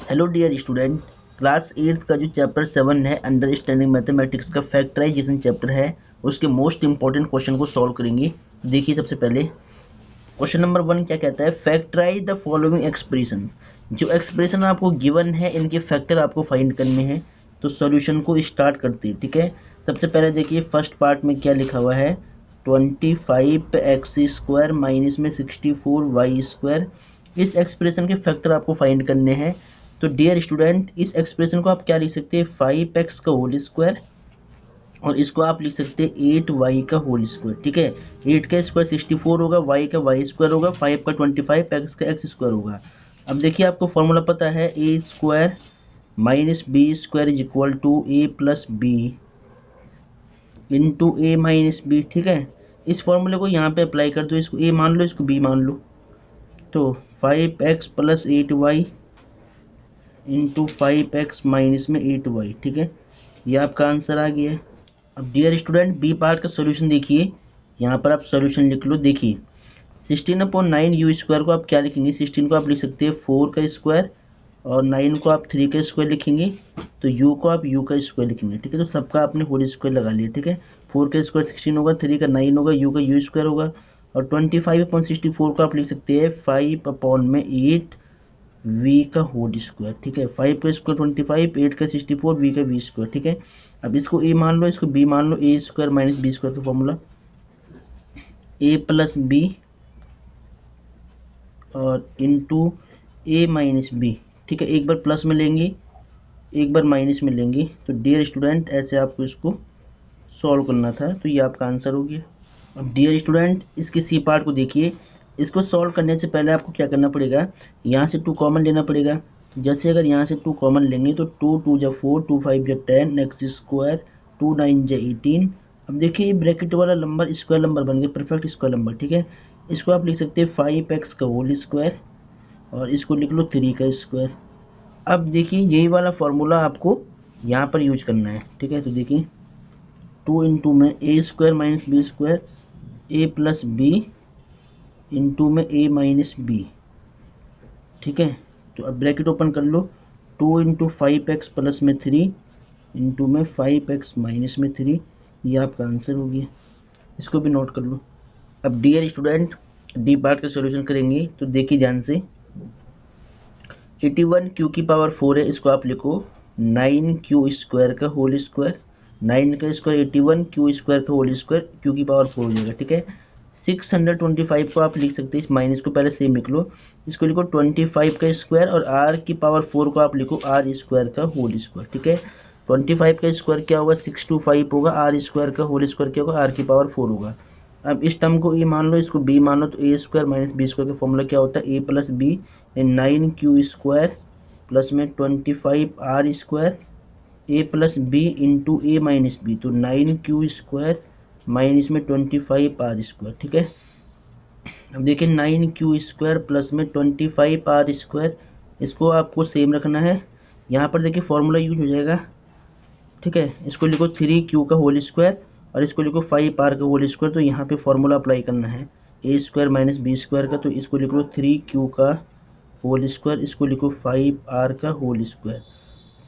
Hello dear student, class 8 का जो chapter 7 है अंडरस्टैंडिंग मैथमेटिक्स का फैक्टराइजेशन चैप्टर है, उसके मोस्ट इंपॉर्टेंट क्वेश्चन को सॉल्व करेंगे। देखिए सबसे पहले क्वेश्चन नंबर 1 क्या कहता है, फैक्टराइज द फॉलोइंग एक्सप्रेशन। जो एक्सप्रेशन आपको गिवन है इनके फैक्टर आपको फाइंड करने हैं। तो सॉल्यूशन को स्टार्ट करते हैं। ठीक है, सबसे पहले देखिए फर्स्ट पार्ट में क्या लिखा हुआ है, 25x² माइनस में 64y²। इस एक्सप्रेशन के फैक्टर आपको फाइंड करने हैं। तो डियर स्टूडेंट, इस एक्सप्रेशन को आप क्या लिख सकते हैं, 5x का होल स्क्वायर, और इसको आप लिख सकते हैं 8y का होल स्क्वायर। ठीक है, 8 का स्क्वायर 64 होगा, y का y² होगा, 5 का 25, x का x² होगा। अब देखिए आपको फॉर्मूला पता है, a square minus B square is equal to A plus B into A minus B. ठीक है, इस फॉर्मूले को यहाँ पे अप्लाई कर दो, इसको a मान लो, इसको b मान लो। तो 5x plus 8y into 5x minus में 8y। ठीक है, ये आपका आंसर आ गया है। अब डियर स्टूडेंट, बी पार्ट का सॉल्यूशन देखिए, यहाँ पर आप सॉल्यूशन लिख लो। देखिए 16/9 यू स्क्वायर को आप क्या लिखेंगे, 16 को आप लिख सकते हैं 4 का स्क्वायर, और 9 को आप 3 का स्क्वायर लिखेंगे, तो यू को आप यू का स्क्वायर लिखेंगे। ठीक है, तो सबका आपने होल स्क्वायर लगा लिया। ठीक है, 4 का स्क्वायर 16 होगा, 3 का 9 होगा, यू का यू स्क्वायर होगा, और 25/64 को आप लिख सकते हैं 5/8 वी का होल स्क्वायर। ठीक है, 5 का स्क्वायर 25, 8 का 64, वी का वी स्क्वायर। ठीक है, अब इसको ए मान लो, इसको बी मान लो। A square minus B square का फॉर्मूला ए प्लस बी और इंटू ए माइनस बी। ठीक है, एक बार प्लस में लेंगे, एक बार माइनस में लेंगे। तो डियर स्टूडेंट, ऐसे आपको इसको सॉल्व करना था, तो ये आपका आंसर हो गया। अब डियर स्टूडेंट, इसके सी पार्ट को देखिए। इसको सॉल्व करने से पहले आपको क्या करना पड़ेगा, यहाँ से 2 कॉमन लेना पड़ेगा। जैसे अगर यहाँ से 2 कॉमन लेंगे तो 2 2 जा 4, 2 5 जा 10, एक्स स्क्वायर 2 9 जा 18। अब देखिए ये ब्रैकेट वाला नंबर स्क्वायर नंबर बन गया, परफेक्ट स्क्वायर नंबर। ठीक है, इसको आप लिख सकते हैं 5x का होल स्क्वायर, और इसको लिख लो 3 का स्क्वायर। अब देखिए यही वाला फॉर्मूला आपको यहाँ पर यूज करना है। ठीक है, तो देखिए 2 इंटू में ए square minus B square, A plus B into में ए माइनस बी। ठीक है, तो अब ब्रैकेट ओपन कर लो, 2 इंटू 5x प्लस में 3 इंटू में 5x माइनस में 3। ये आपका आंसर हो गया, इसको भी नोट कर लो। अब डियर स्टूडेंट, डी पार्ट का सॉल्यूशन करेंगे। तो देखिए ध्यान से, 81 क्यू की पावर 4 है, इसको आप लिखो 9 क्यू स्क्वायर का होल स्क्वायर। 9 का स्क्वायर 81, क्यू स्क्वायर का होल स्क्वायर, क्यू की पावर 4 हो जाएगा। ठीक है, 625 को आप लिख सकते हैं, इस माइनस को पहले सेम लिख लो, इसको लिखो 25 का स्क्वायर, और आर की पावर 4 को आप लिखो आर स्क्वायर का होल स्क्वायर। ठीक है, 25 का स्क्वायर क्या होगा, 625 होगा, आर स्क्वायर का होल स्क्वायर क्या होगा, आर की पावर 4 होगा। अब इस टर्म को ए मान लो, इसको बी मान लो, तो A square minus B square का फॉर्मूला क्या होता है, A plus B 9 Q square plus में 25 R square, A plus B into A minus B, तो 9 क्यू स्क्वायर माइनस में 25 आर स्क्वायर। ठीक है, अब देखिए 9 क्यू स्क्वायर प्लस में 25 आर स्क्वायर, इसको आपको सेम रखना है। यहाँ पर देखिए फॉर्मूला यूज हो जाएगा। ठीक है, इसको लिखो 3 क्यू का होल स्क्वायर, और इसको लिखो 5 आर का होल स्क्वायर। तो यहाँ पे फॉर्मूला अप्लाई करना है ए स्क्वायर माइनस बी स्क्वायर का, तो इसको लिख लो 3 क्यू का होल स्क्वायर, इसको लिखो 5 आर का होल स्क्वायर।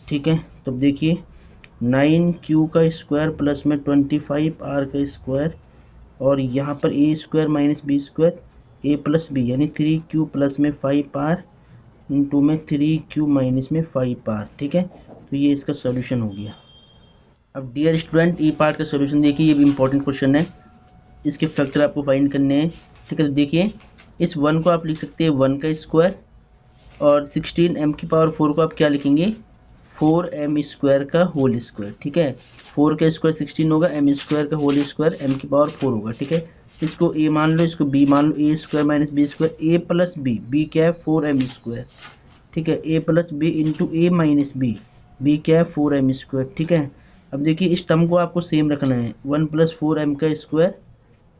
ठीक है, तो देखिए 9 क्यू का स्क्वायर प्लस में 25 आर का स्क्वायर, और यहाँ पर ए square minus B square, A plus B यानी 3 क्यू प्लस में 5 आर इंटू में 3 क्यू माइनस में 5 आर। ठीक है, तो ये इसका सॉल्यूशन हो गया। अब डियर स्टूडेंट, ई पार्ट का सॉल्यूशन देखिए, ये भी इंपॉर्टेंट क्वेश्चन है, इसके फैक्टर आपको फाइंड करने हैं। ठीक है, तो देखिए इस 1 को आप लिख सकते हैं 1 का स्क्वायर, और 16 m की पावर 4 को आप क्या लिखेंगे, 4m स्क्वायर का होल स्क्वायर। ठीक है, 4 का स्क्वायर 16 होगा, m स्क्वायर का होल स्क्वायर m की पावर 4 होगा। ठीक है, इसको a मान लो, इसको b मान लो, A square minus B square, A plus B, B क्या है 4m स्क्वायर। ठीक है, a plus B into A minus B, B क्या है 4m स्क्वायर। ठीक है, अब देखिए इस टर्म को आपको सेम रखना है, 1 प्लस 4m का स्क्वायर,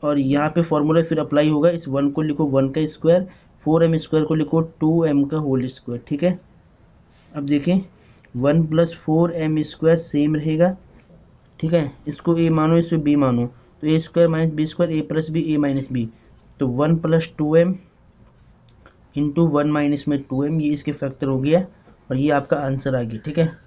और यहाँ पे फॉर्मूला फिर अप्लाई होगा, इस 1 को लिखो 1 का स्क्वायर, 4m स्क्वायर को लिखो 2m का होल स्क्वायर। ठीक है, अब देखें 1 प्लस 4m स्क्वायर सेम रहेगा। ठीक है, इसको ए मानो, इसको बी मानो, तो A square minus B square, A plus B, A minus B, तो 1 प्लस 2m इंटू 1 माइनस में 2m, ये इसके फैक्टर हो गया। और ये आपका आंसर आ गया। ठीक है।